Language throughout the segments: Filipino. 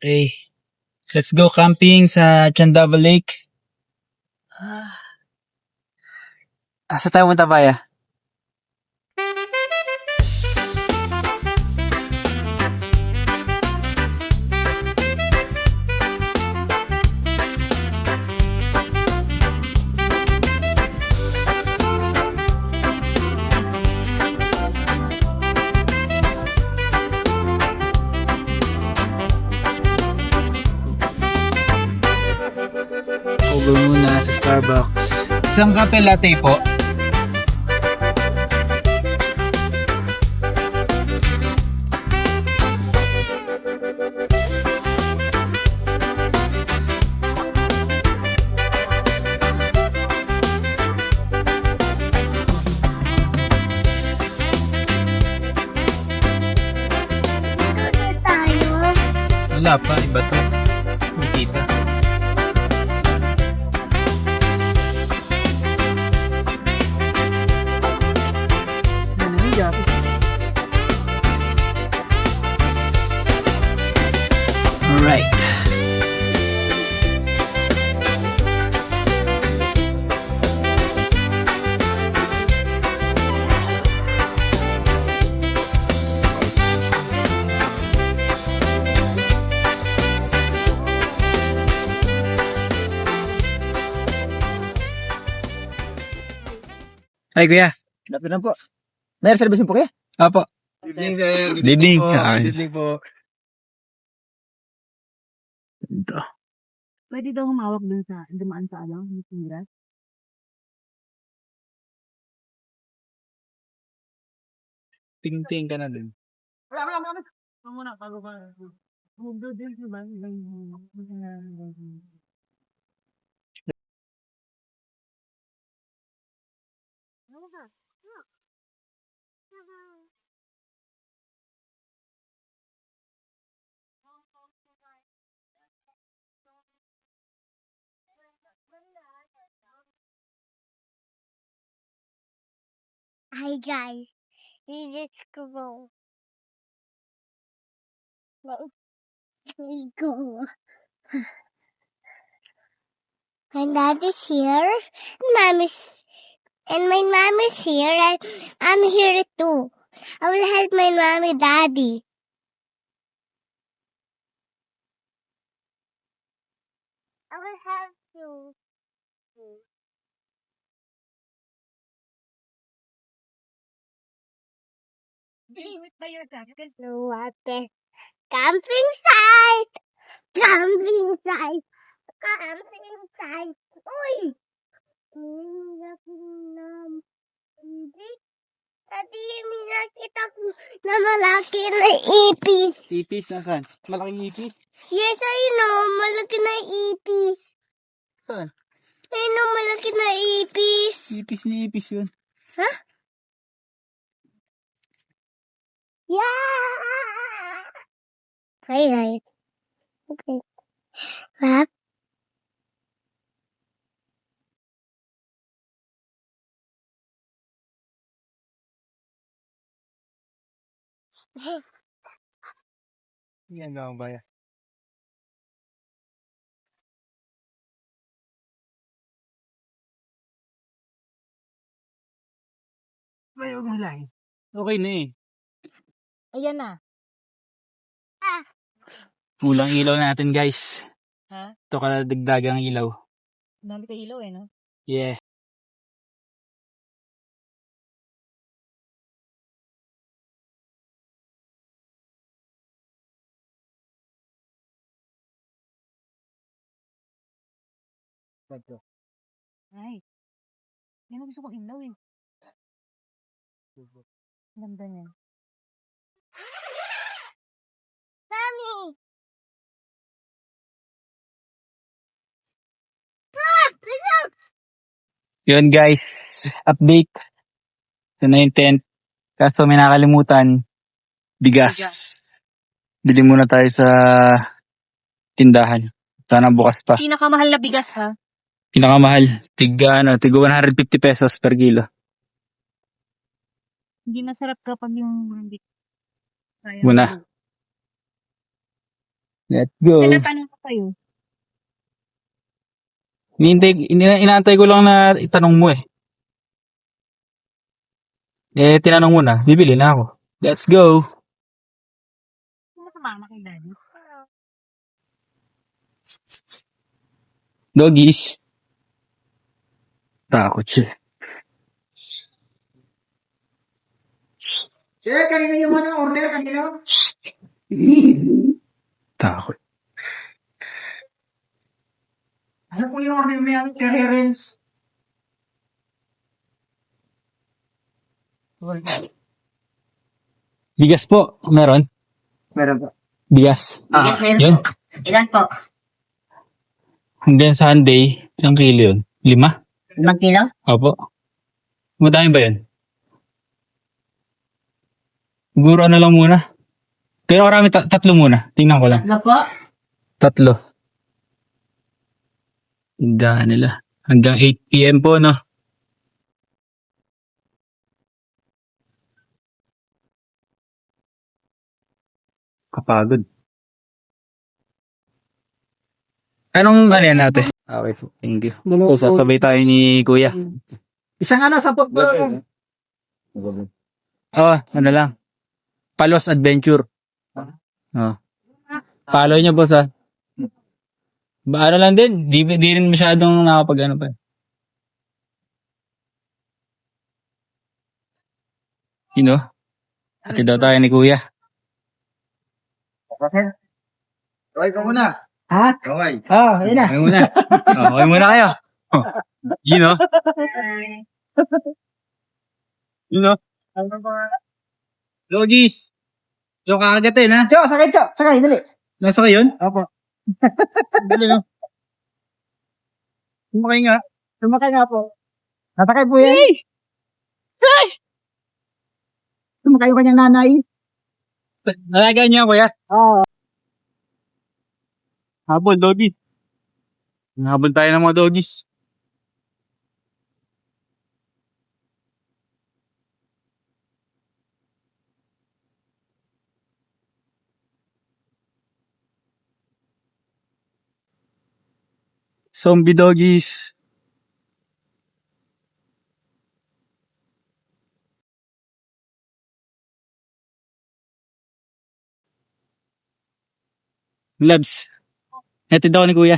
Okay. Let's go camping sa Chandaba Lake. Asa tayo punta, Baya? Over muna sa Starbucks. Isang kape latte po. Wala pa, iba to. Nakita. Alright. Ay, kuya. Lapit na po. May reservation po kaya? Apo. Good evening, sir. Good evening. Good evening po. Ito. Pwede daw humawak dun sa dumaan sa alam, yung tira. Ting-ting ka na din. Wala. Ang muna, bago ba? Huwag din si ba? Hi guys, this is go. Let's go. And dad is here. And my mom is here. And I'm here too. I will help my mommy, daddy. I will help you. With by your jacket. No, what the camping site. Camping site. Camping site. Uy! Tadi may nakita ko na malaki na ipis. Ipis na saan? Malaking ipis? Yes, I know. Malaki na ipis. Saan? I know, malaki na ipis. Ipis ni ipis yun. Huh? Yeah! Hi. Okay. Back. Yan lang, Baya. Baya, huwag mo lang. Okay na eh. Ayan na. Kulang ilaw natin, guys. Ha? Ito kadagdagang ilaw. Dami ka ilaw eh, no? Yeah. Ay. Yan ang gusto kong ilaw eh. Ganda niya. Mommy! Yun, guys. Update. Ito na yung tent. Kaso may nakalimutan. Bigas. Bili muna tayo sa tindahan. Sana bukas pa. Pinakamahal na bigas ha? Pinakamahal. Tiga 150 pesos per kilo. Hindi masarap kapag yung Muna. Let's go. Tinatanong ko kayo. Inaantay ko lang na itanong mo eh. Tinanong mo na, bibili na ako. Let's go. Sino ka mama kay daddy? Doggies. Takot siya. Sir, kanina yung order kanina? Takot. Ano po yung order mo yung Terrence? Bigas po, meron? Meron po. Bigas. Yes, meron Yun. po. Ilan po? Hanggang Sunday, ilang kilo yun? 5? 5 kilo? Opo. Madami ba yun? Siguro ano lang muna. Kaya karami, 3 muna. Tingnan ko lang. Ano po? 3. Tindahan nila. Hanggang 8 PM po, no? Kapagod. Anong ano yan natin? Okay po. Thank you. So, sasabay tayo ni Kuya. Isang sampot po. Ano lang. Palos Adventure. Follow niyo boss ah. Ano lang din, di rin masyadong nakapag ano pa. Hati daw tayo ni Kuya. Okay ka muna. Ha? Okay. Yun na. Okay muna. Okay muna kayo. Yun o. Yun o. Logis. So kakagatin ha. Cho, sakay, Cho. Sakay, dali. Nasa kayo yun? Opo. Dali no. Sumakay nga. Sumakay nga po. Natakay po yan. Sumakay yung kanyang nanay. Nalagaan niyo Kuya. Oo. Habol, doggy. Habol tayo ng mga doggies. Zombie doggies. Labs. Ito daw ni Kuya.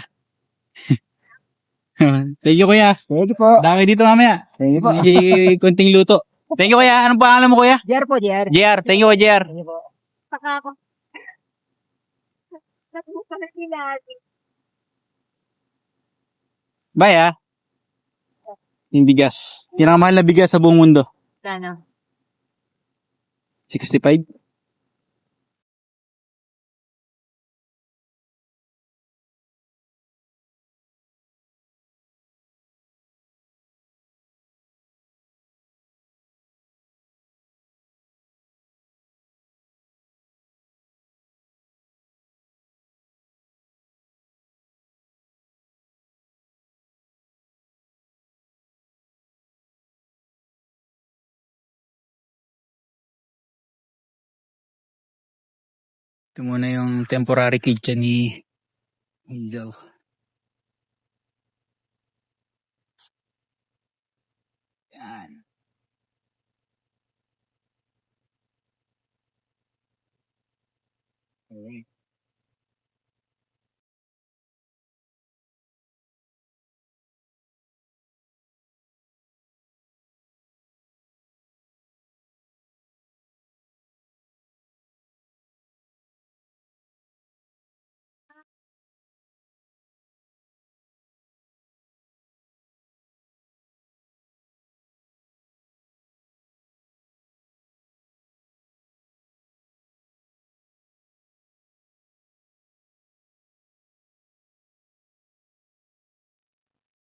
Thank you Kuya. Thank you po. Dami dito mamaya. Thank you po. May konting luto. Thank you Kuya. Anong pangalan mo Kuya? JR po, JR. JR. Thank you JR. Thank you po. Saka ako. Nagbuka na sila. Bye ah. Yung bigas. Pinakamahal na bigas sa buong mundo. Sana. 65. Ito muna yung temporary kitchen ni Angel. Yan. Okay.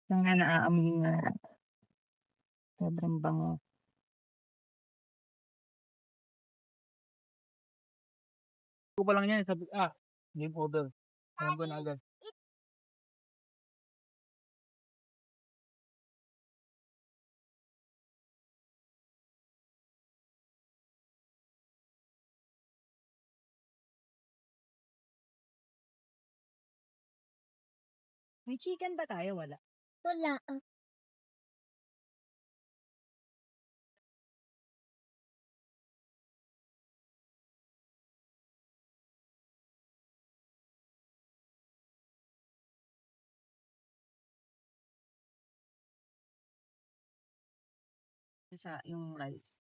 Yung nga naaamoy na. Sobrang bango. Ko pa lang yan. Sabi, game over. Alam ko na agad. May chicken ba tayo? Wala. Wala. Sa yung rice.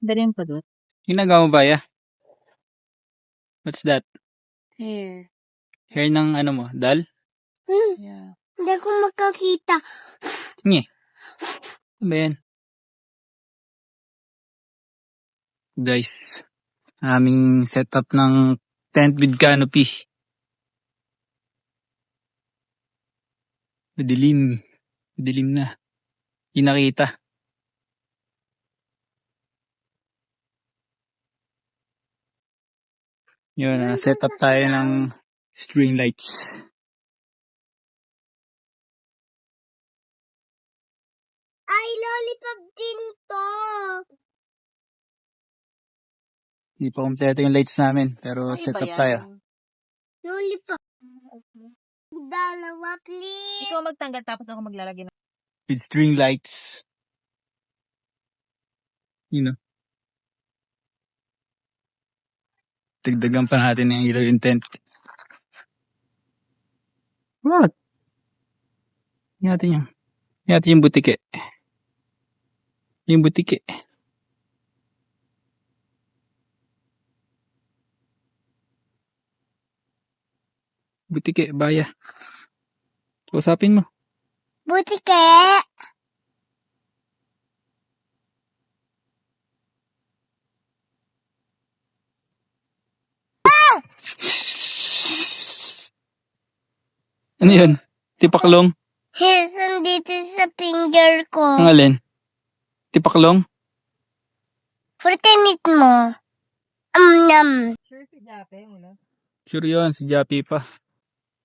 Dalhin pa doon. Ginagawa mo ba, ya? What's that? Here. Hair ng ano mo? Dal? Yeah. Hindi ko makakita. Nye. Ano ba yan? Guys, aming setup ng tent with canopy. Madilim. Madilim na. Hindi nakita. Yun, setup tayo ng string lights. Ay, lollipop din to. Hindi pa kompleto yung lights namin, pero setup tayo. Lollipop. Dalawa, please. Ikaw magtanggal tapos ako maglalagay ng... With string lights. You know. Dagdagan pa natin ng ilaw yung tent. What? Yan natin yung butike. Yung butike. Butike, baya. Usapin mo. Butike. Ano yun? Tipaklong? Here's dito sa finger ko. Ang alin? Tipaklong? Fortinit mo. Nam. Sure si Jape mo na. Sure yun, si Jappy pa.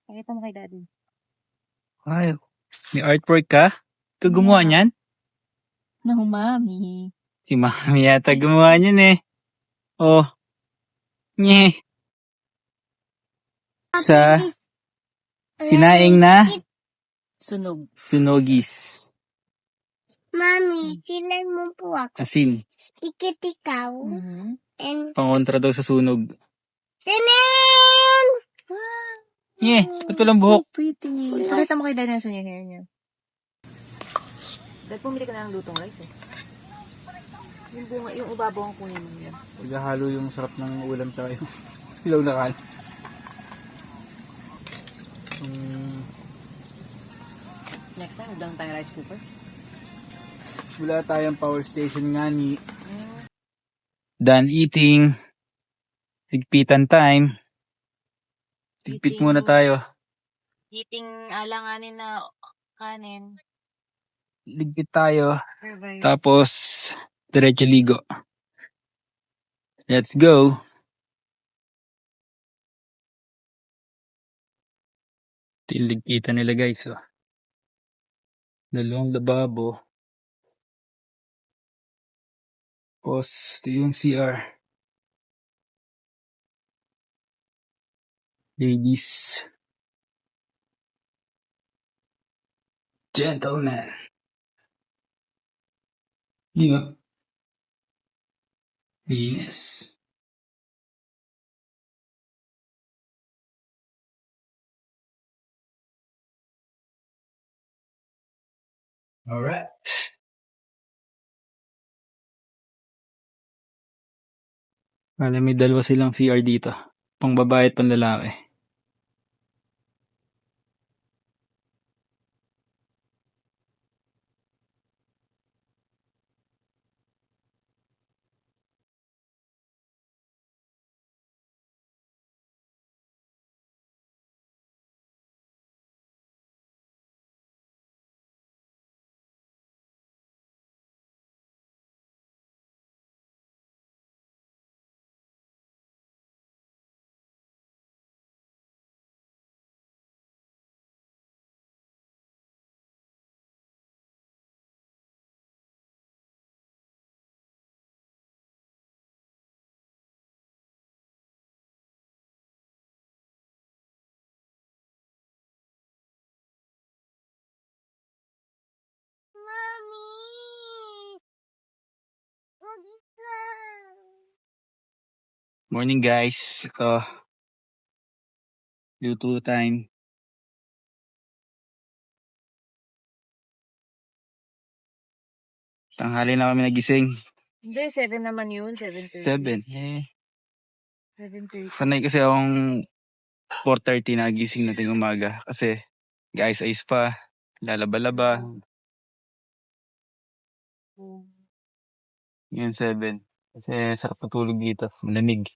Pakita mo kay daddy. Ay, may artwork ka? Ikaw gumawa niyan? No, mami. Si Mami yata gumawa niyan eh. Oh. Nye. Sa sinaing na Sunog. sunogis. Mami, sinan mo po ako. Asin. Ikit ikaw. Mm-hmm. And Pangontra daw sa sunog. sinan! Nye, ba't walang buhok? Pretty. Pakita mo kay daddy sa yung hair niya. Dahil pumili ka na ng lutong rice eh. Yung bunga, yung ubabaw ang kunin mo yan. Naghahalo yung sarap ng ulam sa yung ilaw na kan. Next time, udang tayo rice cooker. Wala tayong power station nga ni. Done eating. Higpitan time. Higpit muna tayo. Eating alanganin na kanin. Ligpit tayo. Perfect. Tapos, diretso ligo. Let's go. Ito yung ligpitan nila guys. Oh. Dalawang lababo. Tapos, ito yung CR. Ladies. Gentlemen. Diba? Yes. Alright. Alam, may dalawa silang CR dito. Pang babae at pang lalaki. Morning guys. Ito. Luto time. Tanghali na kami nagising. Hindi, 7 naman yun. 7:30. 7. 7:30. Sanay kasi akong 4:30 nagising natin umaga. Kasi guys, ayos pa. Lalaba-laba. Yun 7. Kasi sarap matulog dito. Malamig.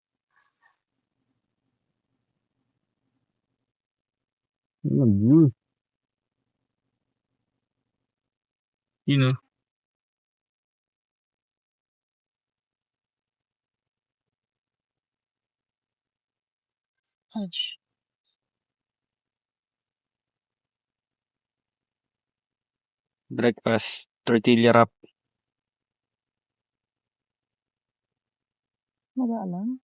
You know. Breakfast. Tortilla wrap. Wala alam.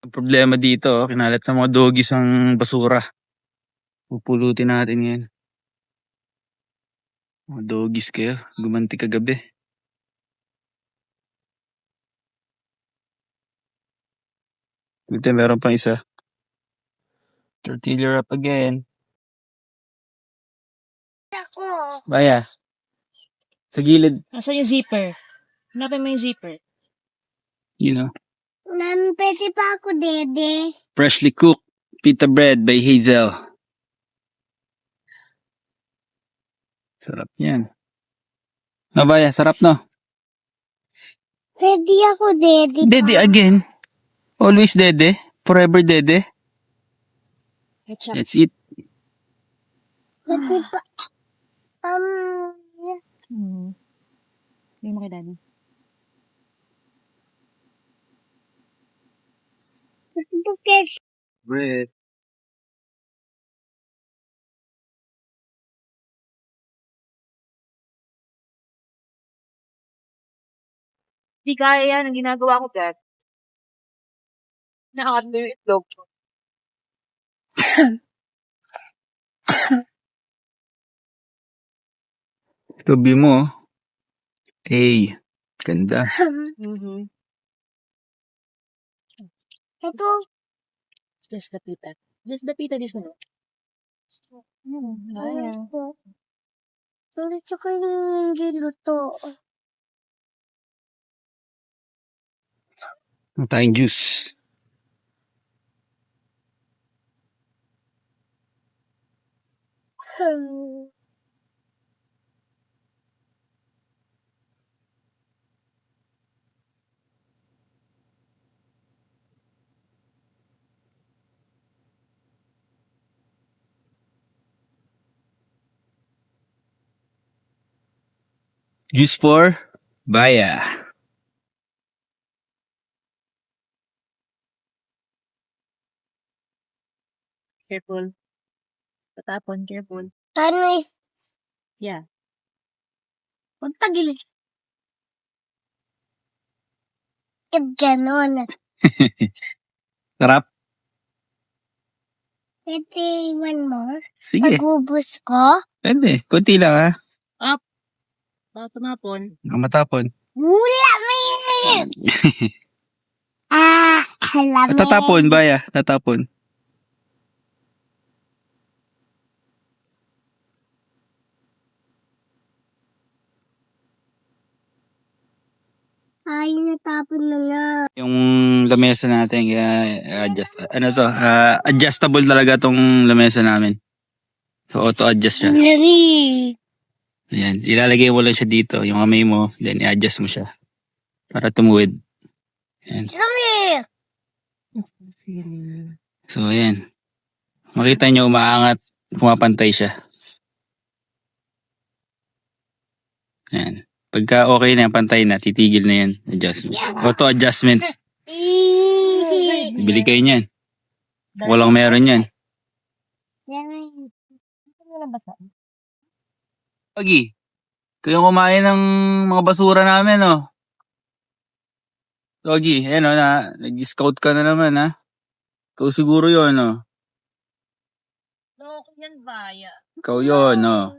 Ang problema dito, kinalat ng mga doggies ang basura. Pupulutin natin yan. Mga doggies kayo. Gumanti kagabi. Buti meron pang isa. Tortilla wrap again. Ako. Baya. Sa gilid. Nasaan yung zipper? Hanapin mo yung zipper. You know. Mami, pwede pa ako, Dede. Freshly cooked pita bread by Hazel. Sarap yan. Baya, sarap no? Pwede ako, Dede. Dede again. Always dede. Forever dede. Ketchup. Let's eat. Pwede pa. Hindi mo kay daddy. Bukas. Bread. Di kaya yan ang ginagawa ko, Dad. Nakakat mo yung itlog. Tubi mo. Hey. Ganda. Ito. Just the pita. Just the pita this one. Ayan. Hindi tsaka yung hindi luto. Ang tayong juice. Juice for Baya. Careful. Patapon, careful. Paano Yeah. Punta gilid. ganon? Sarap. Pwede one more? Sige. Pagubos ko? Pwede. Kunti lang ha. Baka tumapon. Baka matapon. Wala may alam mo. Tatapon, Baya. Tatapon. Ay, natapon na nga. Yung lamesa natin, adjustable talaga tong lamesa namin. So, auto-adjust siya. Lami. Ayan, ilalagay mo lang siya dito, yung kamay mo, then i-adjust mo siya. Para tumuwid. Ayan. Lami. So, ayan. Makita nyo, umaangat, pumapantay siya. Ayan. Pagka okay na, pantay na, titigil na yan. Adjust. Auto-adjustment. Bili kayo niyan. Walang meron yan. Pagi, kayong kumain ng mga basura namin, oh. Logi, ayan, oh, nag-scout ka na naman, ha? Ikaw siguro yun, oh. Loko yan, Baya. Ikaw yun, oh.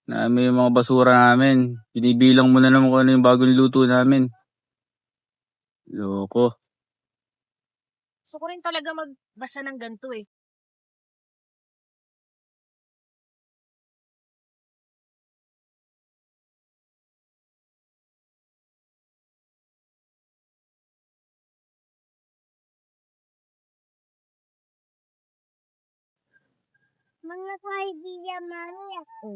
Namin yung mga basura namin. Binibilang mo na naman kung ano yung bagong luto namin. Loko. Gusto ko rin talaga magbasa ng ganito eh. Mga kaibigan, mami ako.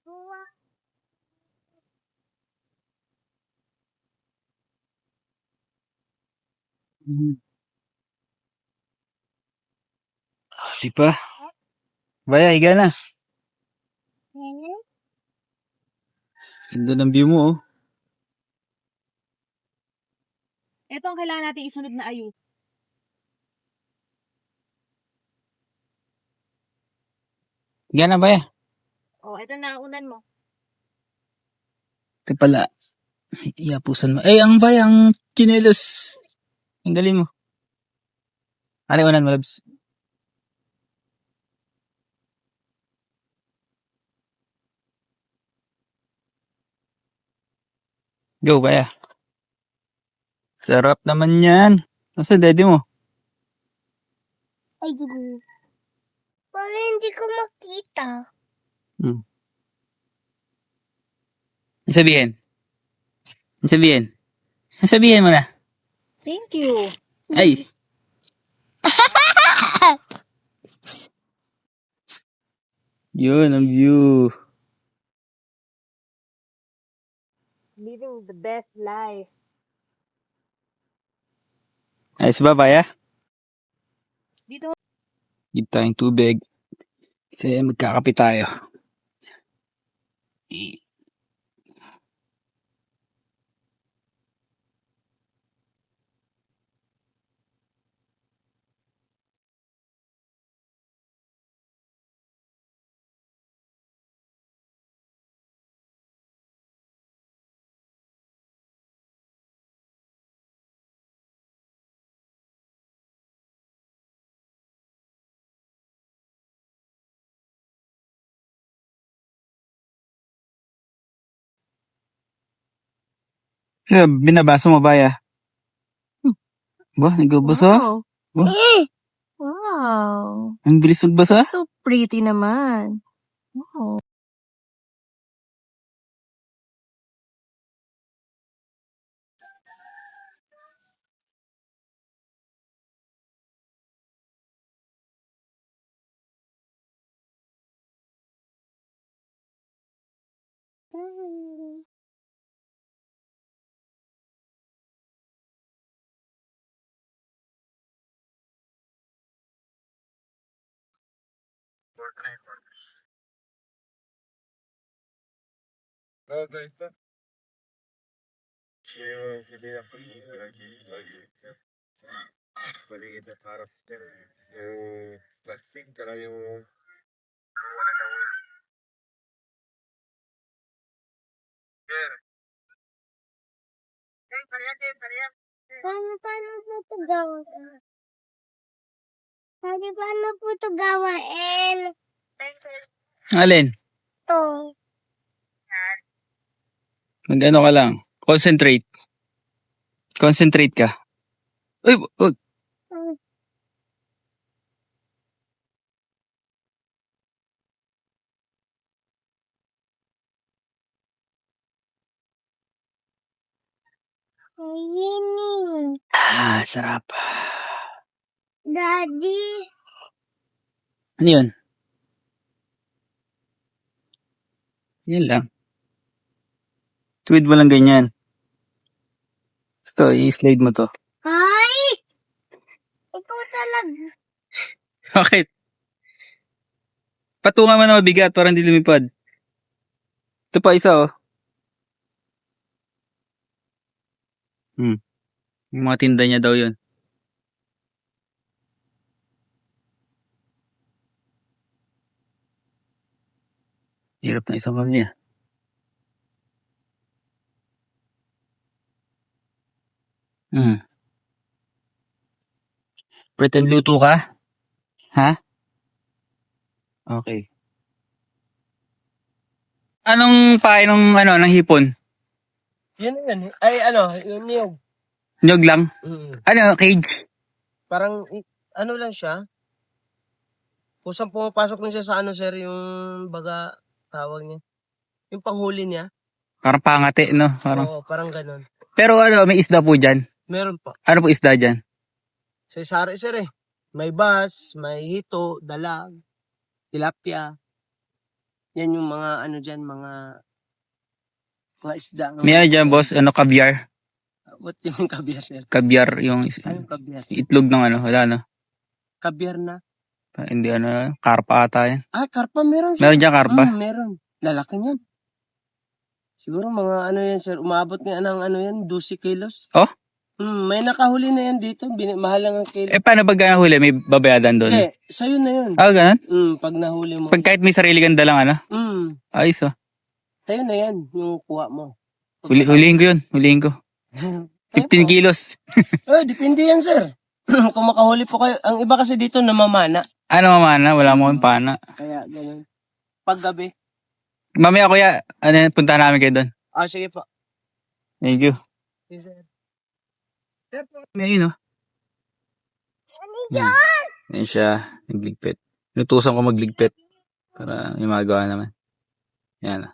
Buwa. Di pa. Baya, higa na. Ano? Ganda ng view mo, oh. Ito ang kailangan natin isunod na ayun. Higa na, Baya. Oh, ito na, unan mo. Ito pala. Iyapusan mo. Ang Baya, ang chinelos. Ang galing mo. Ano unan mo, Labs? Go, Baya. Sarap naman yan. Nasa daddy mo? Ay, gulo. Para hindi ko makita. Ang sabihin? Ang sabihin? Ang sabihin mo na? Thank you. Ay! Yun, ang view. Living the best life. Ayos ba, Baya? Dito. Give tayong tubig. Kasi magkakape tayo. Kaya binabasa mo, Baya? Ba, nagbabasa? Wow. Oh. Wow. Ang bilis magbasa? So pretty naman. Wow. Paano po ito gawa? Paano po ito gawain? Alin? Ito. Mag-ano ka lang. Concentrate. Concentrate ka. Uy, wag. Winning. Sarap. Daddy. Ano yun? Yan lang. Tweed mo lang ganyan. Ito, i-slide mo to. Ay! Ikaw talaga. Bakit? Patungan mo na mabigat para hindi lumipad. Ito pa isa, oh. Yung mga tinda niya daw yun. Hirap na isang kami, ah. Pretend luto ka? Ha? Okay. Anong pain ng hipon? Yun. Ay, yung niyog. Nyog lang? Mm. Ano, cage? Parang, ano lang siya. Kusang pumapasok na siya sa sir, yung baga, tawag niya. Yung panghuli niya. Parang pangati, no? Oo, parang ganun. Pero may isda po dyan. Meron pa. Ano po isda dyan? Sa sari, sir eh. May bass, may hito, dalag, tilapia. Yan yung mga dyan, mga isda. May ano dyan, boss? Caviar? What yung kabyar, sir? Caviar, yung Anong kabyar? itlog ng wala, no? Kabyar na. Hindi, karpa ata yan. Ah, karpa meron siya. Meron dyan karpa? Meron. Lalaki niyan. Siguro mga yan, sir. Umabot nga ng 12 kilos. Oh? May nakahuli na yan dito. Mahal lang ang kilo. Paano pag nahuli? May babayadan doon? Hindi, sa'yo na yun. Ganun? Pag nahuli mo. Pag kahit may sarili kang dalang, ayos, Sa'yo na yan, yung kuha mo. Hulihin ko yun. Hulihin ko. 15 kilos. Depende yan, sir. Kung makahuli po kayo. Ang iba kasi dito namamana. Ano mamana? Wala mo yung pana. Kaya ganun. Paggabi. Mamaya kuya, punta namin kayo doon. Sige po. Thank you. Yes, sir. May yun, Yan. Yan siya, nagligpit. Inutusan ko magligpit para may magawa naman. Yan.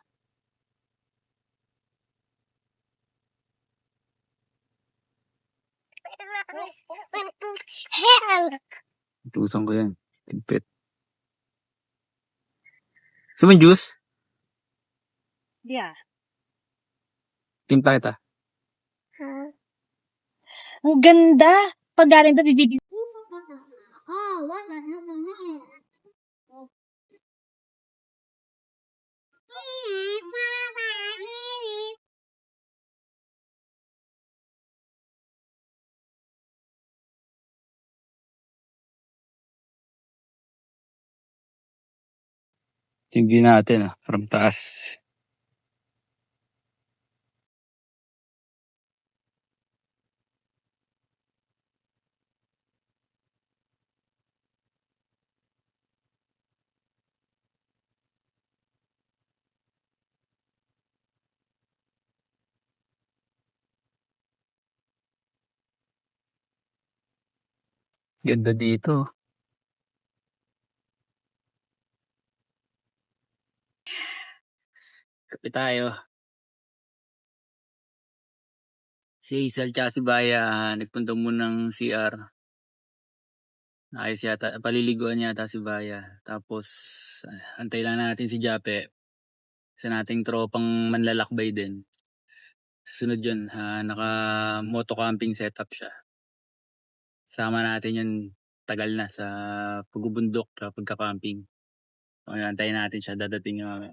Hell! Inutusan ko yan. Ligpit. Gusto mo yung juice? Yeah. Timpla kita. Ang ganda. Pag galing to, bibidyo. Oh, wala naman. Tingin natin, from taas. Ganda dito. Kape tayo. Si Hazel tsaka si Baya, nagpunta muna ng CR. Ayos yata, paliliguan yata si Baya. Tapos, antay lang natin si Jape. Isa nating tropang manlalakbay din. Sunod yun, naka-moto camping setup siya. Sama natin yun, tagal na sa pagbubundok, sa pagka-camping. So, antayin natin siya, dadating yung mamaya.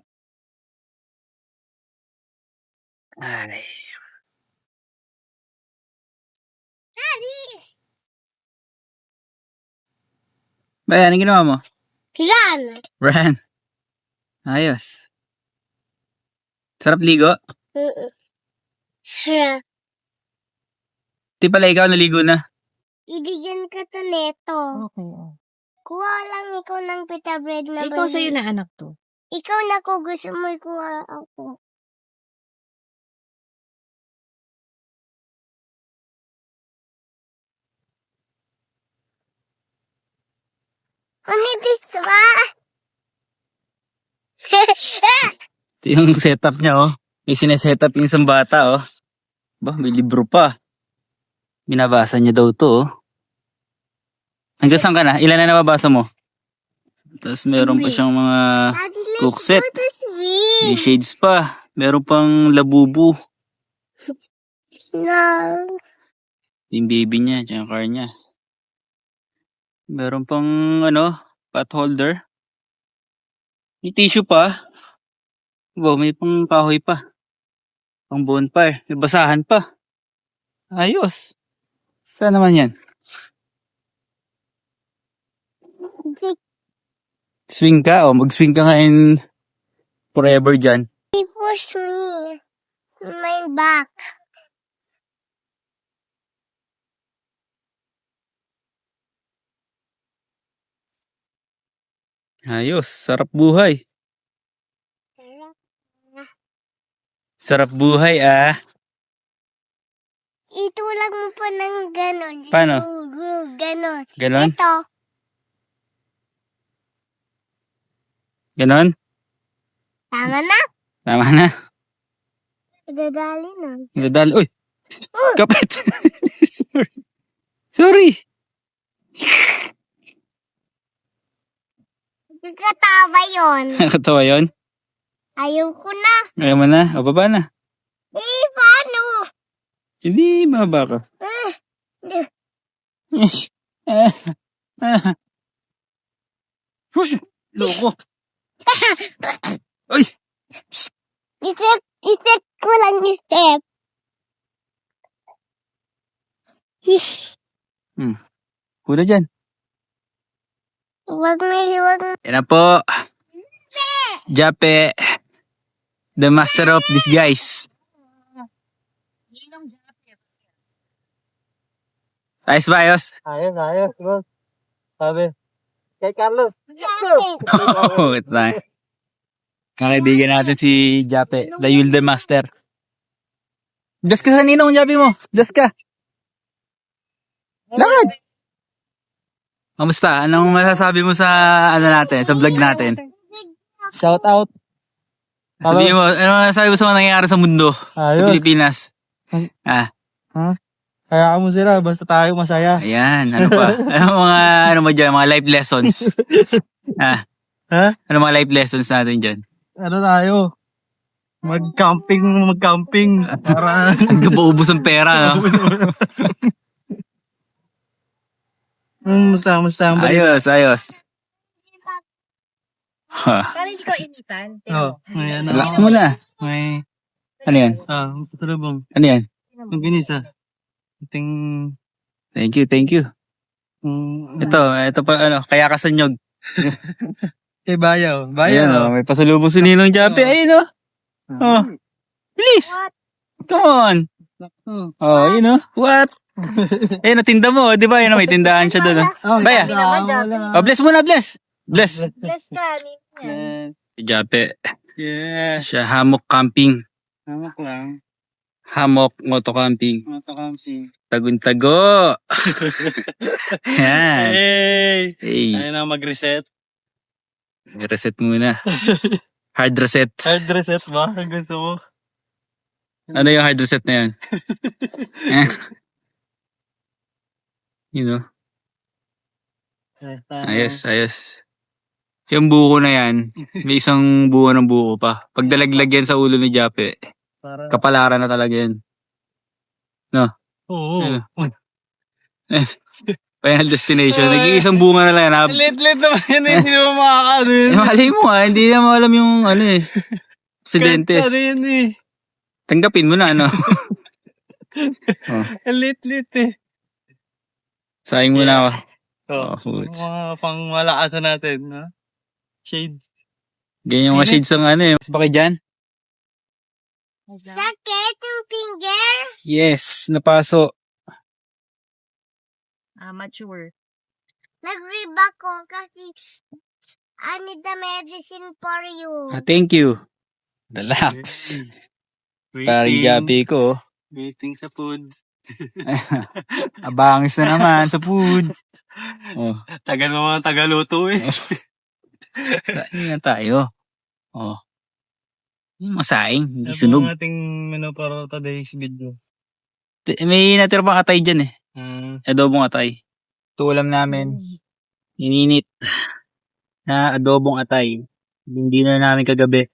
Ay. Baya, anong ginawa mo? Run! Ran. Ayos. Sarap ligo? Sarap. Di pala ikaw naligo na. Ibigyan ka to neto. Okay. Kuha lang ikaw ng pita bread na Ikaw sa'yo na anak to. Ikaw na ko gusto mo ikuha ako. Ano this ba? Ito yung setup niya, May sinesetup yung isang bata, may libro pa. Binabasa niya daw to, Hanggang saan ka na? Ilan na nababasa mo? Tapos meron pa siyang mga cookset. May shades pa. Meron pang labubu. No. Yung baby niya, tsaka car niya. Meron pang, pot holder. May tissue pa. May pang kahoy pa. Pang bonfire. May basahan pa. Ayos. Saan naman yan? Swing ka, mag-swing ka ngayon forever dyan. He pushed me. My back. Ayos, sarap buhay. Sarap buhay ah. Itulak mo pa ng ganon. Paano? Ganon. Ganon? Ito. Ganon? Tama na. Tama na. Dadali na. Nadal. Uy! Kapit! Sorry. Sorry. Katawa yun. Nakatawa yun? Ayaw ko na. Ayaw mo na? O, baba na. Paano? Hindi, baba ka. Uy! Loko! Uy! Iset ko lang step. Hula dyan. Huwag na. Yan na po. Jape. The master of disguise. Ayos ba, ayos? Ayos, bro. Sabi. Kay Carlos. Oh, it's nice. Kakaibigan natin si Jape, the Yulde Master. Das ka sa ninong, Jape mo. Das ka. Lakad. Kamusta? Anong masasabi mo sa ano natin, sa vlog natin? Shout out. Sabihin mo, ano masasabi mo sa mga nangyayari sa mundo, sa Ayos. Pilipinas? Kaya mo sila, basta tayo masaya. Ayan, ano pa? Ano mo dyan, mga life lessons? Ha? Ano mga life lessons natin dyan? Ano tayo? Mag-camping. Para... Nagpaubos ang pera, no? Musta ang balik? Ayos. Ha. Paris ko initan. Oh, ngayon. Relax mo na. May... Ano yan? Patulubong. Ano yan? Ang ginisa. Ating... Thank you. Ito pa, kaya ka sanyog. Eh, bayaw. Ayan, may pasalubong si Ninong Jape. Ayun, oh. Bilis. Come on. Oh, yun, What? Ayun, tinda mo, di ba? Ayun, may tindahan siya doon. Baya. Oh, bless muna, bless. Bless. Bless ka, Si Jape. Yeah. Siya, hammock camping. Hamak lang. Hammock moto camping. Camping. Tagun-tago. Yan. Hey! Hey, Ayaw na mag-reset. reset muna. Hard reset. Hard reset ba? Ang gusto mo? Ano yung hard reset na yan? You know? Ayos. Yung buko na yan, may isang buo ng buko pa. Pag dalaglag yan sa ulo ni Jape, Para... kapalaran na talaga yan. Oo. Final destination. Nag-iisang bunga na lang yan. Lit naman yan. Hindi mo makakaano yun. Malay mo hindi na mo alam yung aksidente. Ano yun eh. Tanggapin mo na, Lit eh. Sayang mo na ako. Foods. Mga pangmalakasan natin, ha? Shades. Ganyan yung mga shades ng Mas bakit dyan? Sakit yung finger. Yes, napaso. mature. Nag-rib ako kasi I need the medicine for you. Thank you. Relax. Parang Jape ko. Waiting sa foods. Abangis na naman sa food. Tagal mo mga tagaluto eh. Kain nga tayo. Yung masaing, hindi sunog. Ang ating menu para today's video. May natira pang atay dyan Adobong atay. Ito ulam namin. Ininit. Na adobong atay. Hindi na namin kagabi.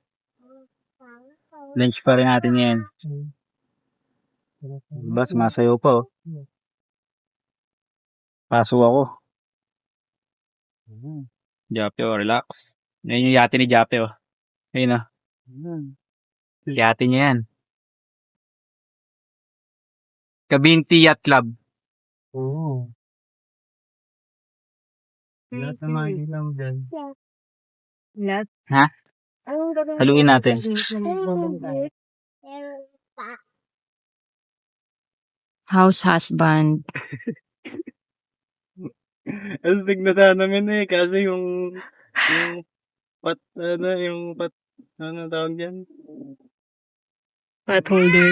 Lunch pa rin natin yan. Diba, sumasayaw pa Paso ako. Jape relax. Yan yung yate ni Jape Ayun Yate niya yan. Kabinti Yacht Club. Oo. Lahat na makikita mo dyan. Lahat? Ha? Haluin natin. House husband. Ang tignan namin kasi yung ano tawag dyan? Pot holder.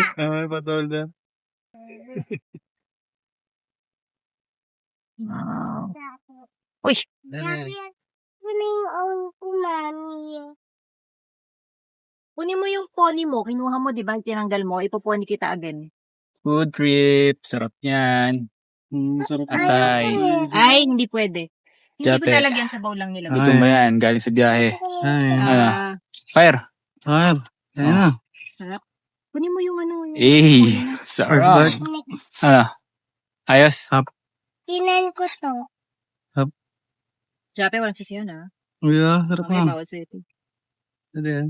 Patolda. Wow. Uy! Kuning own ko, mami. Kunin mo yung pony mo. Kinuha mo, di ba? Tinanggal mo. Ipopony kita again. Food trip. Sarap yan. Sarap. Atay. Ay, hindi pwede. Hindi ko Jape. nalagyan sa bowl lang nila. Gutom ba yan? Galing sa biyahe. Ah, Fire. Ayan na. sarap. Kunin mo yung ano. yung Eh, pony mo. sarap. Ano? Ayos? Kinan ko to. Jape, walang sisiyo na. Yeah, sarap Okay, na. bawal sa ito. Ano yan?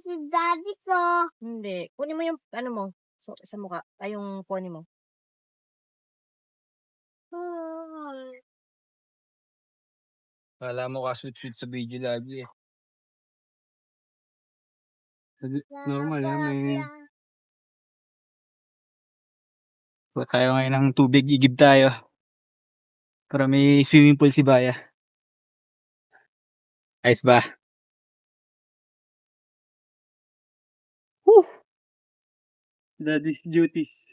Si daddy to. Hindi. Kunin mo yung ano mo. Sa mukha. Ay, yung pony mo. Kala mo ka sweet sa video lagi eh. Normal yan. May... Kuha tayo ngayon ng tubig. Igib tayo. Para may swimming pool si Baya. Ayos ba? Daddy's duties.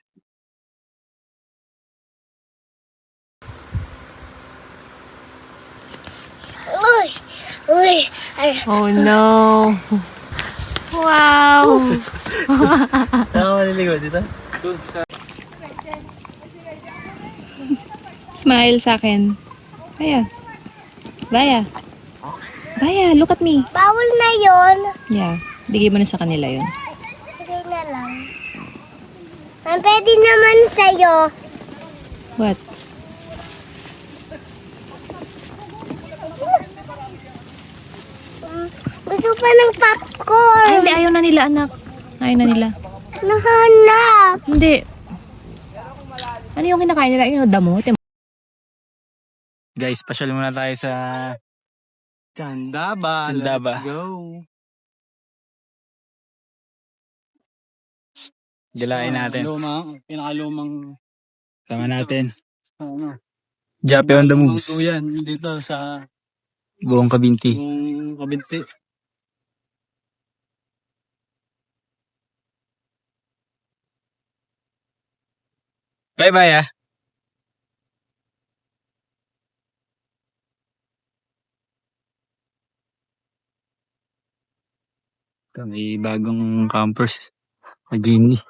Uy! Uy! Ay, Oh, no. Wow. Saan maliligo dito? Doon sa... Smile sa akin. Baya. Baya. Baya, look at me. bawal na yon. Yeah. Bigay mo na sa kanila yun. Sige na lang. Pwede naman sa'yo. What? Gusto pa ng popcorn. Ay, hindi. Ayaw na nila, anak. Ayaw na nila. Nahanap. Hindi. Ano yung kinakain nila? Yung damo? Guys, pasyal muna tayo sa... Chandaba. Chandaba. Let's go. Galain natin. Pinakalumang... Sama natin. Ano? Jape on the moves. Yan, dito sa Buong Kabinti. yung kabinti. Bye bye ah. Ito, may bagong campers. Kajini.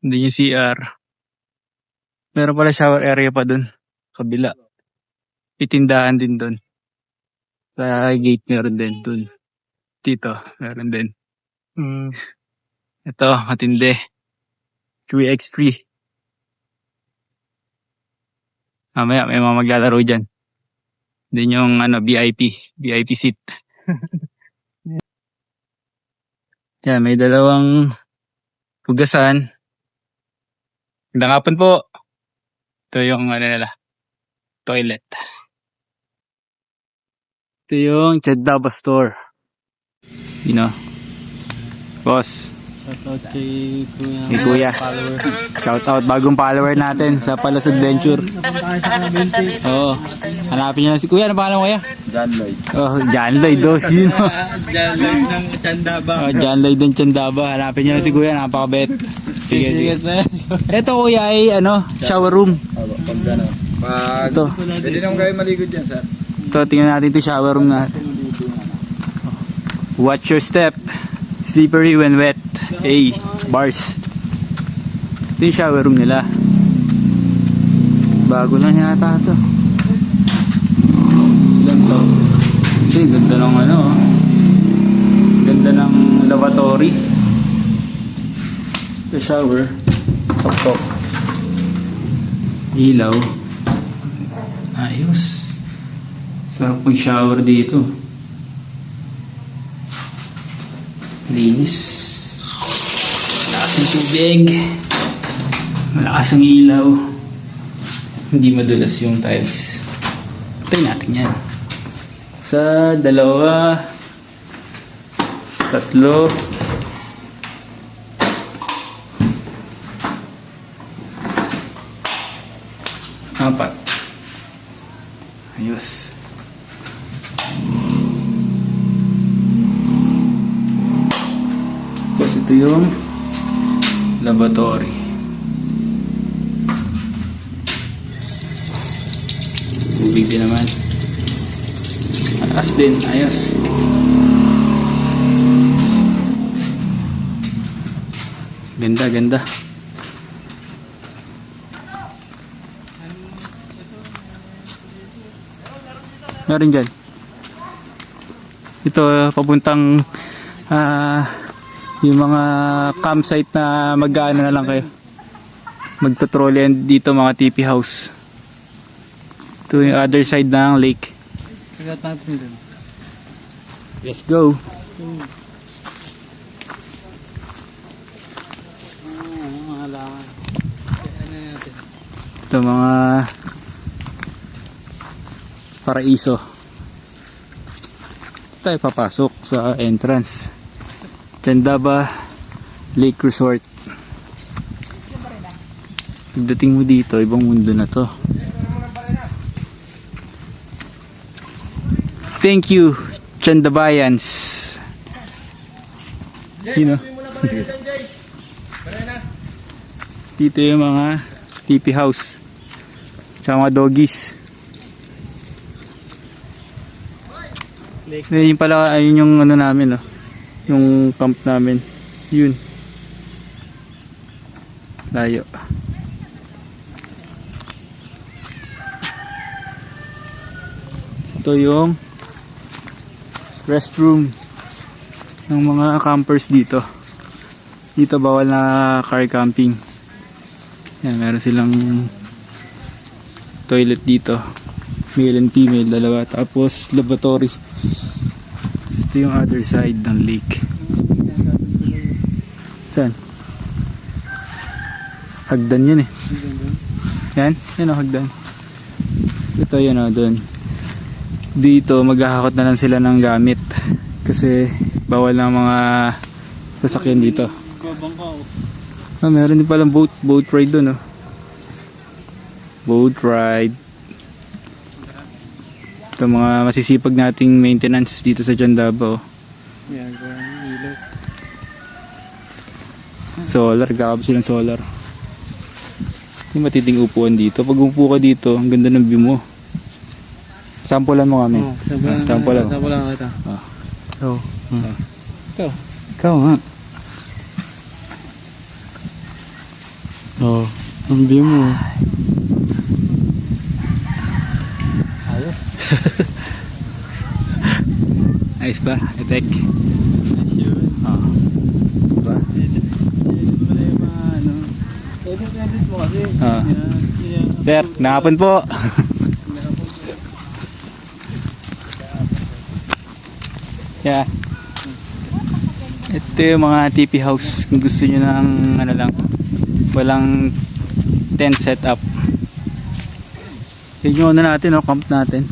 Hindi yung CR. Meron pala shower area pa dun. Kabila. Itindahan din dun. Sa gate meron din dun. Dito, meron din. Ito, matindi. 3x3. Mamaya, may mga maglalaro dyan. Din yung VIP seat. Yan, may dalawang hugasan. Magandang hapon po. Ito yung nila, toilet. Ito yung Chandaba store. You know, boss. Shoutout kay Kuya. Kay Kuya. Follower. Shout out, bagong follower natin sa Palas Adventure. Napunta tayo sa kabinti. Oo. Hanapin niyo na si Kuya. Ano pangalan mo Kuya? John Lloyd. Oh, John Lloyd. Oh, yun. John Lloyd ng Chandaba. Oh, John Lloyd ng Chandaba. Hanapin niyo na si Kuya. Napakabait. Sige, sige. Ito Kuya ay shower room. Pag gano'n. Pag... Ito. Pwede naman kayo maligod dyan, sir. Ito, tingnan natin ito shower room natin. Watch your step. Slippery when wet. Hey, bars. Ito yung shower room nila. Bago lang yata ito. Ilan to? Ito yung ganda ng ganda ng lavatory. The shower. Tok-tok. Ilaw. Ayos. Sarap mag-shower dito. Linis. Malakas ang tubig. Malakas ang ilaw. Hindi madulas yung tiles. Patay natin yan. Sa dalawa. Tatlo. Apat. Ayos. Ito yung lavatory. Tubig din naman. Mataas din, ayos. Ganda, ganda. Meron dyan. Ito, papuntang yung mga campsite na mag-ano na lang kayo. Magtutrolyan dito mga TP house. Ito yung other side ng lake. Let's go. Ito mga paraiso. Tayo papasok sa entrance. Candaba Lake Resort. Pagdating mo dito, ibang mundo na to. Thank you, Chandabayans. You know. Dito yung mga TP house. Tsaka mga doggies. Yun pala, ayun yung ano namin, oh. Yung camp namin. Yun. Layo. Ito yung restroom ng mga campers dito. Dito bawal na car camping. Yan, meron silang toilet dito. Male and female, dalawa. Tapos lavatory. Ito yung other side ng lake. Saan? Hagdan yun eh. Yan? Yan o, hagdan. Ito yun o, doon. Dito maghahakot na lang sila ng gamit. Kasi bawal na mga sasakyan dito. Meron din palang boat ride doon o. Boat ride. Ito mga masisipag nating maintenance dito sa Candaba, oh. Yan, ilaw. Solar, kakabos silang solar. Yung matinding upuan dito. Pag umupo ka dito, ang ganda ng view mo. Sampulan mo kami. Sampulan. Sampulan kita. Oh. Ikaw. Ikaw nga. Oh, ang view mo. Ayos. Ayos ba? Etek. Ayos yun. Oh. Diba? Edit mo kasi. Ah. Sir, nakapon po. Yeah. Ito yung mga TP house kung gusto nyo ng ano lang, walang tent setup. Yun yung ano natin, no, camp natin.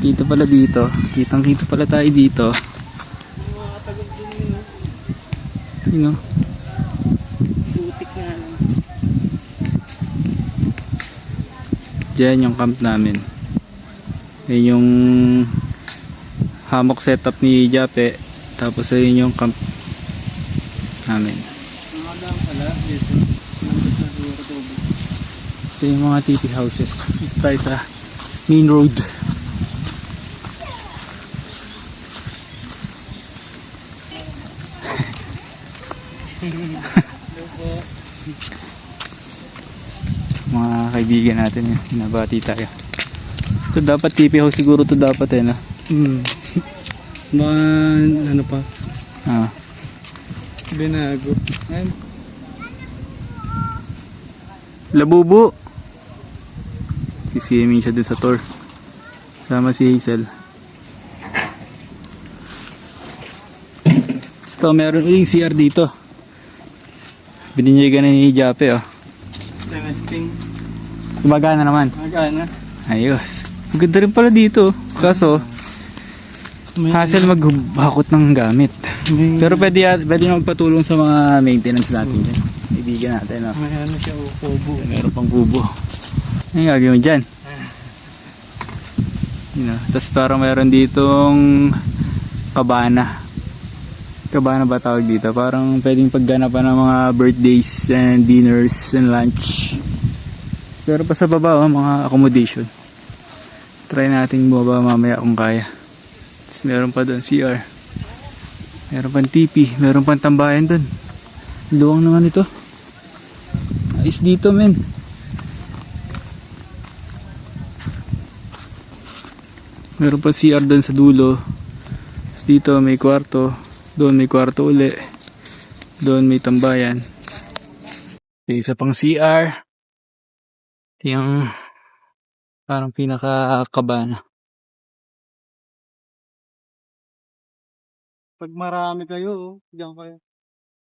Kita pala dito, kitang kita pala tayo dito. You know. Diyan yung camp namin. Yan yung hammock setup ni Jape. Tapos ayun yung camp namin. Ito yung mga TP houses. Dito tayo sa main road. Mga kaibigan natin yun. Nabati tayo. Ito dapat TP house siguro to dapat eh, no? Mga ano pa? Ah. Binago. Ayun. Labubu. Sisiyamin siya dun sa tour. Sama si Hazel. Ito, meron yung CR dito. Bininyagan na ni Jape, oh. Testing. Gumagana naman. Magana. Ayos. Ang ganda rin pala dito. Kaso, hassle maghakot ng gamit. Pero pwede na magpatulong sa mga maintenance natin. Ibigan natin, oh. May ano siya, kubo. Meron pang kubo. Ano yung gagawin mo dyan? Tapos parang meron ditong kabana. Kabana ba tawag dito? Parang pwedeng pagganapan ng mga birthdays and dinners and lunch. Pero pa sa baba, mga accommodation. Try natin bumaba mamaya kung kaya. Tapos meron pa doon CR. Meron pang TP. Meron pang tambayan doon. Luwang naman ito. Ayos dito, men. Meron pa CR doon sa dulo. Tapos dito may kwarto. Doon may kwarto uli. Doon may tambayan. Isa pang CR. Yung parang pinakakabana. Pag marami kayo, diyan kayo.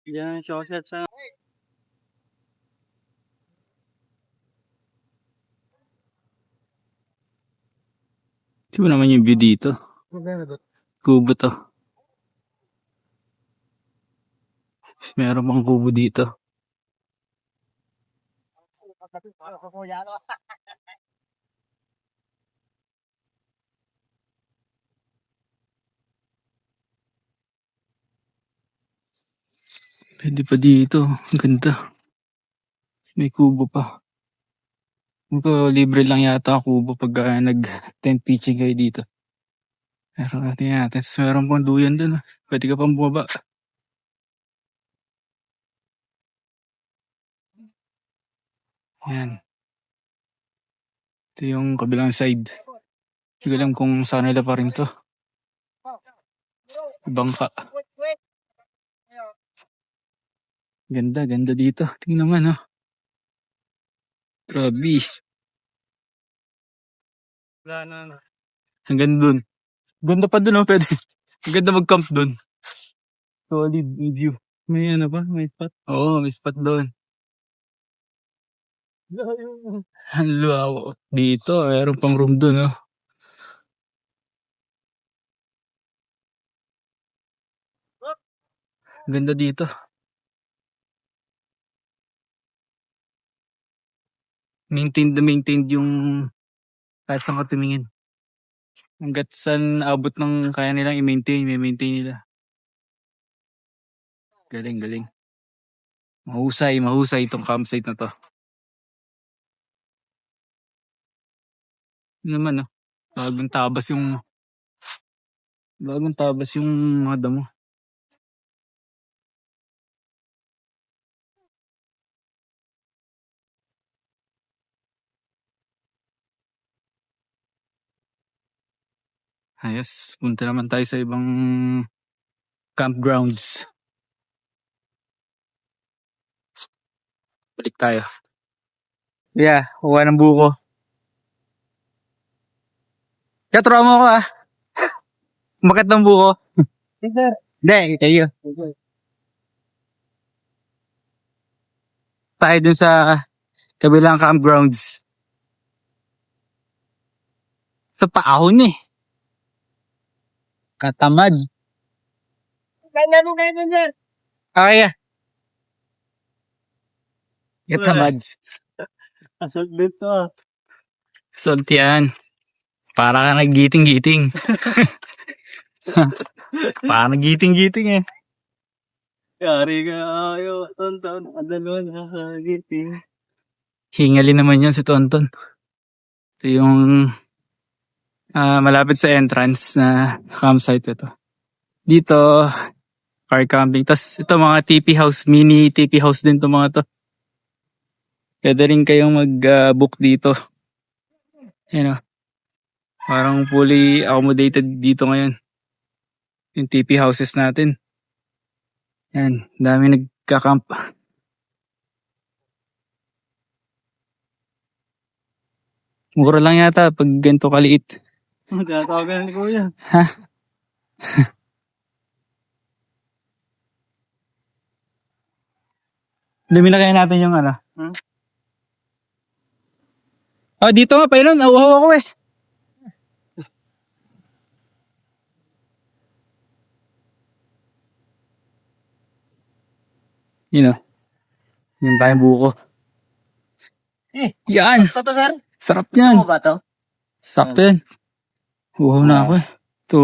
Diyan ang showset sa... Ito naman yung view dito. Maganda ba? Kubo to. Meron pang kubo dito. Pwede pa dito. Ang ganda. May kubo pa. Libre lang yata ang kubo pag nag-tent pitching kayo dito. Pero natin natin. Tapos meron pang duyan dun. Pwede ka pang bumaba. Ayan. Ito yung kabilang side. Hindi ko alam kung saan nila pa rin to. Bangka. Ganda, ganda dito. Tingnan naman, ha. Grabe. Wala na. Hanggang dun. Ganda pa dun, oh. Pwede. Ang ganda mag-camp dun. Solid view. May ano ba? May spot? Oo, may spot dun. Ang luwag dito. Mayroon pang room dun, oh. Ganda dito. Maintained yung kahit saan ka tumingin. Hanggat saan abot ng kaya nilang i-maintain, may maintain nila. Galing, galing. Mahusay itong campsite na to. Yun naman, oh. Bagong tabas yung mga damo. Ayos, punta naman tayo sa ibang campgrounds. Balik tayo. Yeah, kuha ng buko. Katro mo ko, ah. Bakit ng buko? Hindi, kayo. Tayo dun sa kabilang campgrounds. Sa paahon, eh. Katamad. Kaya mo kayo dyan. Okay, ah. Katamad. Assault dito ah. Salt yan. Para ka naggiting-giting. Para naggiting-giting, eh. Yari ka ayo. Tonton. Adalo na kagiting. Hingali naman yun si Tonton. Ito yung malapit sa entrance na campsite ito. Dito, car camping. Tapos ito mga TP house, mini TP house din to mga to. Pwede rin kayong mag-book dito. Yan o. Parang fully accommodated dito ngayon. Yung TP houses natin. Yan, dami nagka-camp. Mura lang yata pag ganito kaliit. Tatawagan ni Kuya. Dumi na kaya natin yung ano. Hmm? Oh, dito nga pa yun. Nauhaw ako eh. Yun o. Yung tayong buko. Eh, Yan. Toto sir, Sarap gusto yan. mo ba to? Sakto yan. Uhaw na ako eh. Ito.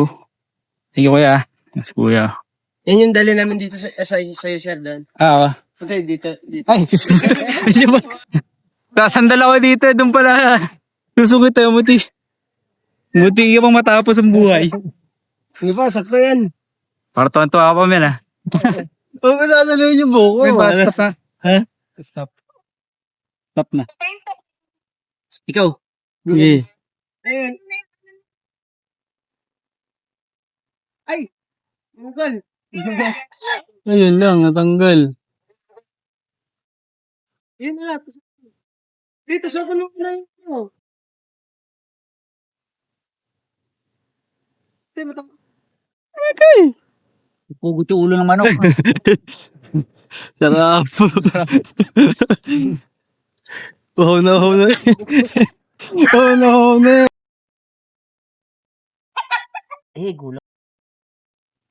Sige kuya. Yes, kuya. Yan yung dali namin dito sa'yo, Sheldon. Ah, Okay, dito. ay. Hindi ba? Sasandal ako dito. Doon pala. Susungit tayo, muti. Muti ka pang matapos ang buhay. Hindi pa, sakto yan. Para tuwan-tuwa pa, men, ah. Huwag mo sasaluhin yung buko. Wait, ba? Stop na. Ha? Stop. Stop na. Ikaw. Yeah. Ayun. Ay! Tanggal. Ayun lang, natanggal. Yun na lang. Dito sa puno na yun. Pugot yung ulo ng manok. Sarap. Oh no, oh no. Oh no, oh no. Eh, gulang.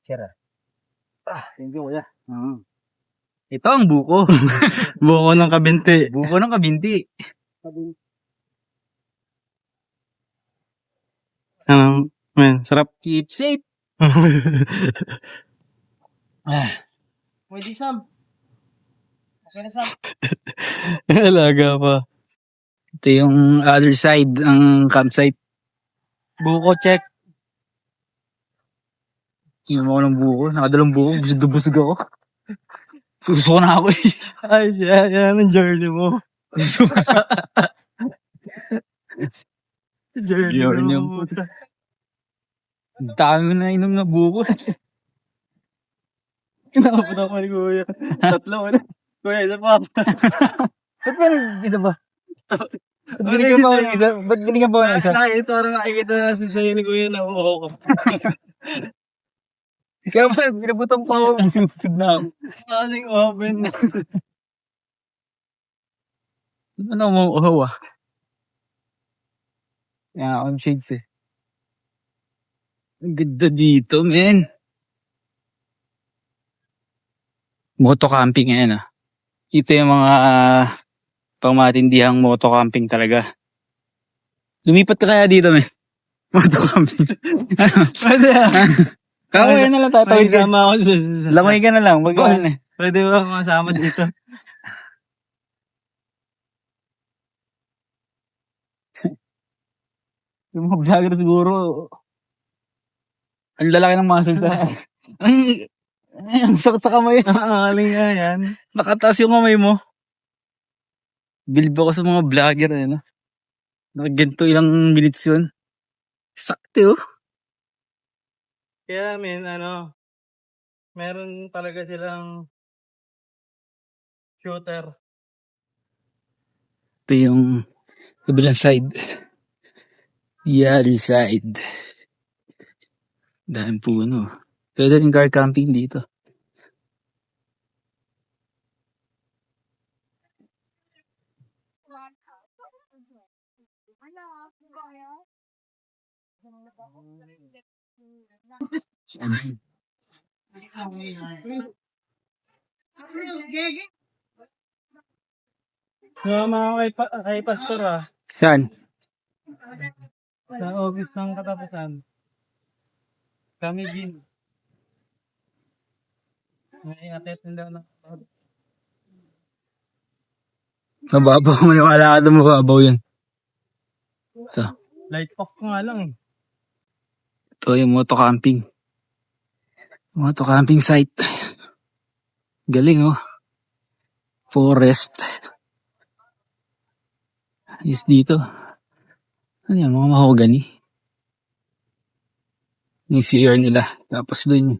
Sira. Thank you, kuya. Ito ang buko. Buko ng kabinti. Buko ng kabinti. Men, sarap. Keep safe. Pwede, Sam. Okay na, Sam. Alaga pa. Ito yung other side, ang campsite. Buko check. Inom ako ng buko. Nakadalang buko. Busog ako. Susuko na ako eh. Ay, yan ang journey mo. Journey mo. Ang dami mo na inom na buko. Kinakapunta ko ni Kuya. Tatlo ko na. Kuya, isa pa. Ba't ba nagkita ba? Ba't binigyan ba ng isa? Nakikita na sa'yo ni Kuya na uho ka. Kaya ba, binabutan pa ako. Busog na ako. Aling open. Ano mo uhaw ah? Kaya akong shades eh. Ang ganda dito, men. Moto camping ngayon ah. Ito yung mga pangmatindihang moto camping talaga. Lumipat ka kaya dito, men. Moto camping. Pwede ah. Kaway na lang tatawid ka. Sama ako sa... Lamay ka na lang. Boss, Mag-ano eh. pwede ba masama dito? Yung mga vlogger siguro. Ang lalaki ng muscle ka. Ang sakit sa kamay. Aling nga yan. Nakataas yung kamay mo. Bilib ako sa mga vlogger eh, no? Nakaganto ilang minutes yun. Sakto oh. Kaya meron talaga silang shooter. Ito yung kabilang side. The other side. Dahil puno. Pwede rin car camping dito. Sumama ako kay Pastor ah. Saan? Sa office ng katapusan. Kami din. May atet nila na. Mababaw mo yung alakad mo, mababaw yan. Ito. Light pack nga lang eh. Ito yung moto camping. Moto camping site. Galing oh. Forest. Is dito. Ano yan, mga mahogany. Yung CR nila. Tapos dun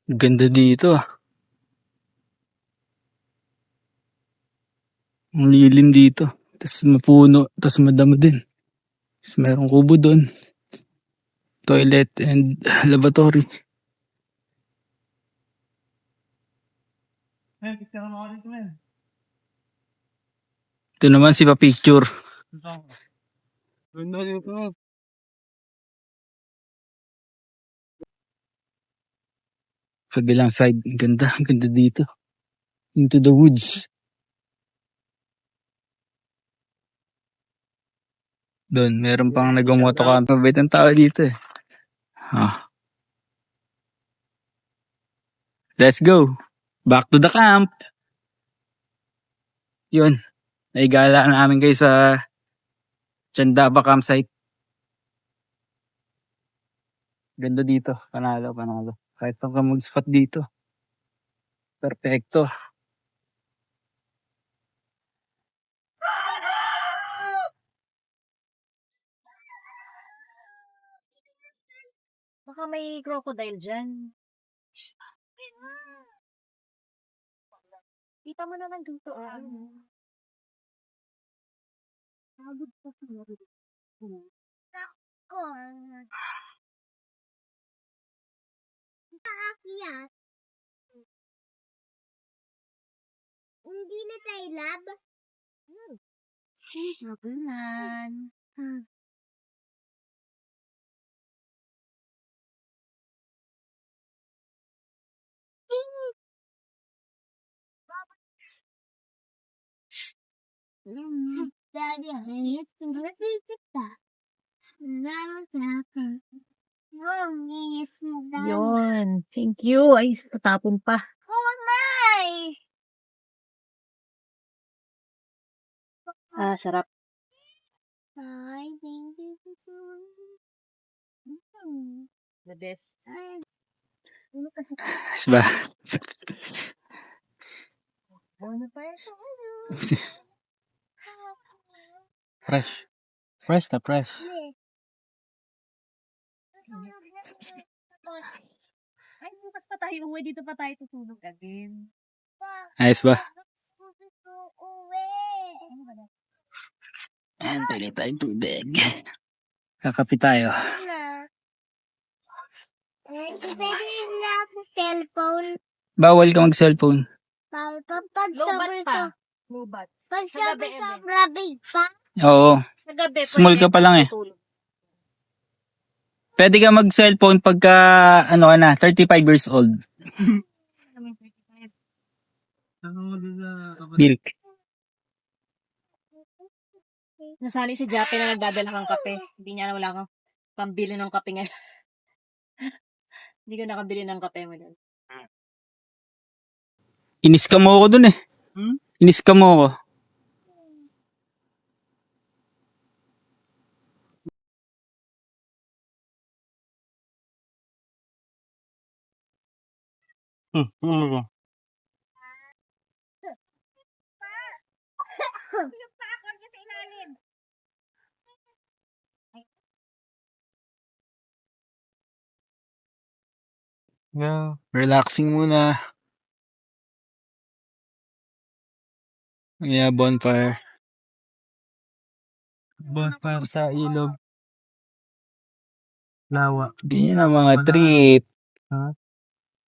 yung ganda dito ah. Ang lilim dito. Tapos mapuno. Tapos madamo din. Tapos mayroong kubo doon. Toilet and lavatory. Picture mo ako dito man. Ito naman si pa-picture. Ganda dito. Kabilang side. Ang ganda. Ang ganda dito. Into the woods. Doon, meron pang nag-moto ka. Mabait ang tao dito eh. Ah. Let's go. Back to the camp. Yun. Naigala namin kayo sa Chandaba campsite. Ganda dito. Panalo, panalo. Kahit pang ka mag-spot dito. Perfecto. Baka may crocodile dyan. Kita mo naman dito, ah. Pagod pa siguro. Ko. Kaakyat. Hindi na tayo lab. Magulan. Daddy, hayat sumasin kita. Salamat sa akin. Yun. Thank you. Ay, tatapon pa. Oh, nice! Ah, sarap. Ay, thank you so much. The best. Ano kasi? Ayos ba? Ano pa yun? Fresh. Fresh na fresh. Ay, bukas pa tayo uwi. Dito pa tayo tutulog again. Ayos ba? Uwi. Ayan, pili tayong tubig. Kakapi tayo. Pwede na ako cellphone. Bawal ka mag-cellphone. Pag Lobat sobrang pa. Lobat. pag Sa gabi, sobrang big pa. Oo. Sa gabi. Small ka pa lang eh. Pwede ka mag-cellphone pagka, ano ka na, 35 years old. Birk. Nasali si Jappy na nagdadala ng kape. Hindi niya wala kang pambili ng kape ngayon. Hindi ko nakabili ng kape mo doon. Inis ka mo ako dun eh. Inis ka mo ako. Ano ba? Yung pakor niya sa ilalim. Yeah. Relaxing muna. Yeah, bonfire. Bonfire sa ilog. Lawa. Ganyan ang mga trip. Ha?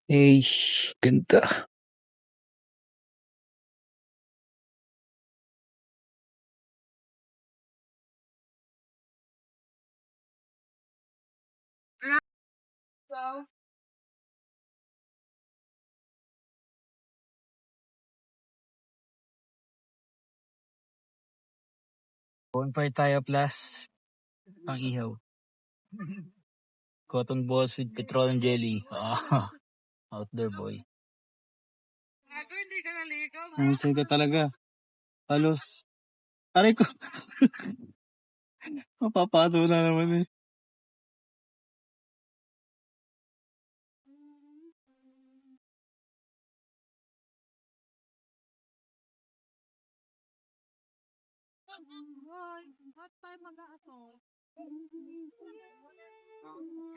Eh, ganda. Bonfire tayo plus pang ihaw. Cotton balls with petroleum jelly. Ah, outdoor boy. Ang ka talaga. Halos. Aray ko. Mapapato na naman eh.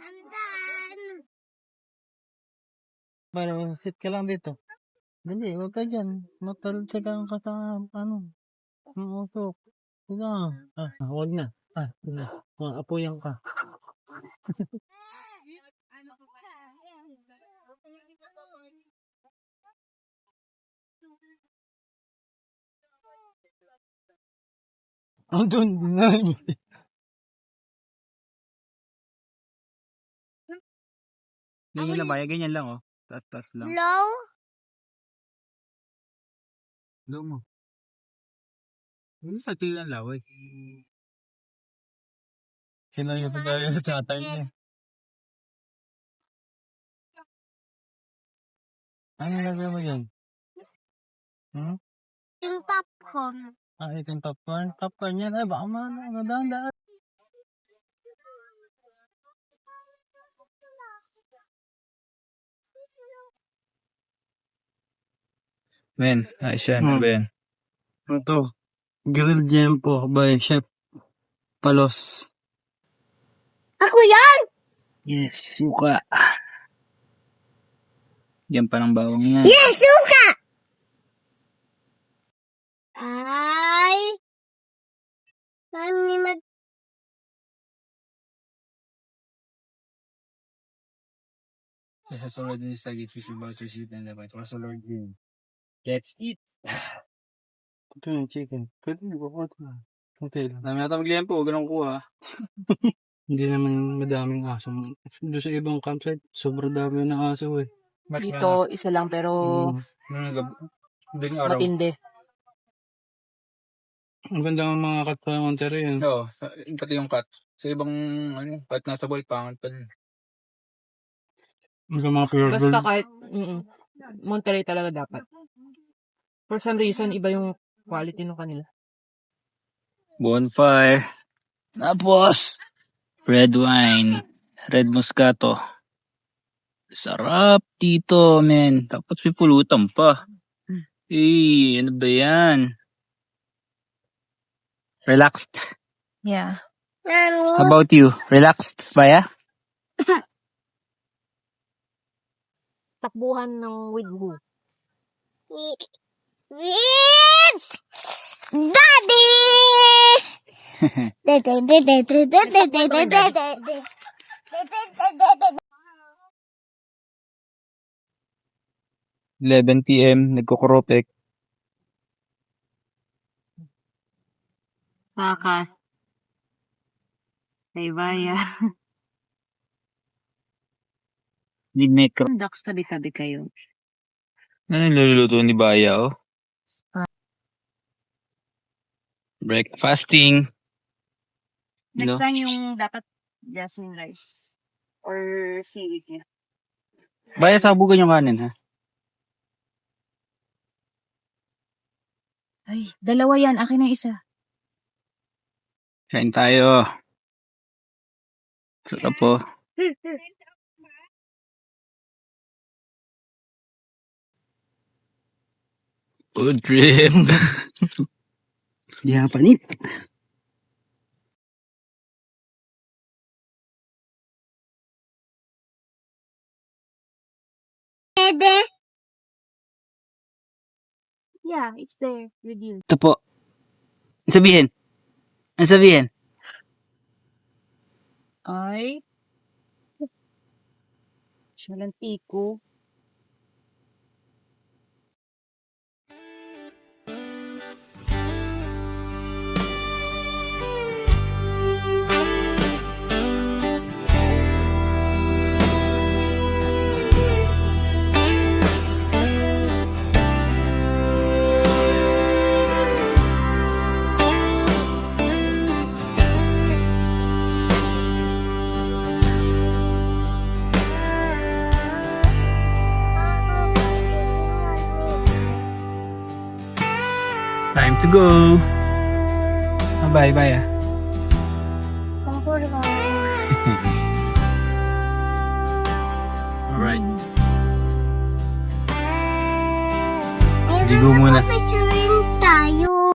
Andan. Pero sit ka lang dito. Dali, huwag ka dyan. Matalsagang ka sa ano. Ang usok. Sige nga. Huwag na. Sige na. Apoyan ka. Ang doon. Ganyan lang ba? Ganyan lang, oh. Taas lang. Low? Low mo. Ano sa tilang laway? Kailangan ko tayo sa tatay niya. Ano lagay mo yan? Hmm? Yung popcorn. Ah, ito yung popcorn. Popcorn yan. Ay, baka madaan. Men, ayos yan. Ano ba yan? Ito. Grilled Jempo by Chef Palos. Ako yan! Yes, suka. Yan pa ng bawang yan. Yes, suka! Ay! Mami, Sa sunod din sa fish butter sweet and dapat. Kaso Lord Green. Let's eat. Ito yung chicken. Pwede ko ko ito. Okay lang. Dami nata magliyan po. Ganun kuha. Hindi naman madaming aso. Doon sa ibang campsite, sobrang dami ng aso eh. Dito, isa lang pero Hindi araw. matindi. Ang ganda ng mga cat sa Monterrey yan. Oo, pati yung cut. Sa ibang, cut nasa ball, pangat pa rin. Ang mga pure gold. Basta kahit, Monterey talaga dapat. For some reason, iba yung quality ng kanila. Bonfire. Tapos, red wine. Red Moscato. Sarap dito, men. Tapos may pulutan pa. Eh, ano ba yan? Relaxed. Yeah. Mami, How about you? Relaxed ba ya? Takbuhan ng with who? with Daddy! 11 PM, nagkukuropek. Saka. Kay Baya. Midnight ka. Ducks tabi-tabi kayo. Ano niluluto ni Baya, oh? Breakfasting. Next No? time yung dapat jasmine rice. Or seaweed niya. Baya, sabugan yung kanin, ha? Ay, dalawa yan. Akin na isa. Kain tayo. Sarap po. Good trip. Di panit. Dede, Yeah, it's there with you. Ito po. Ang sabihin? Ang sabihin? Ay. Siyalang piko. Time to go. Bye, Baya. Alright. Ligo muna. Officer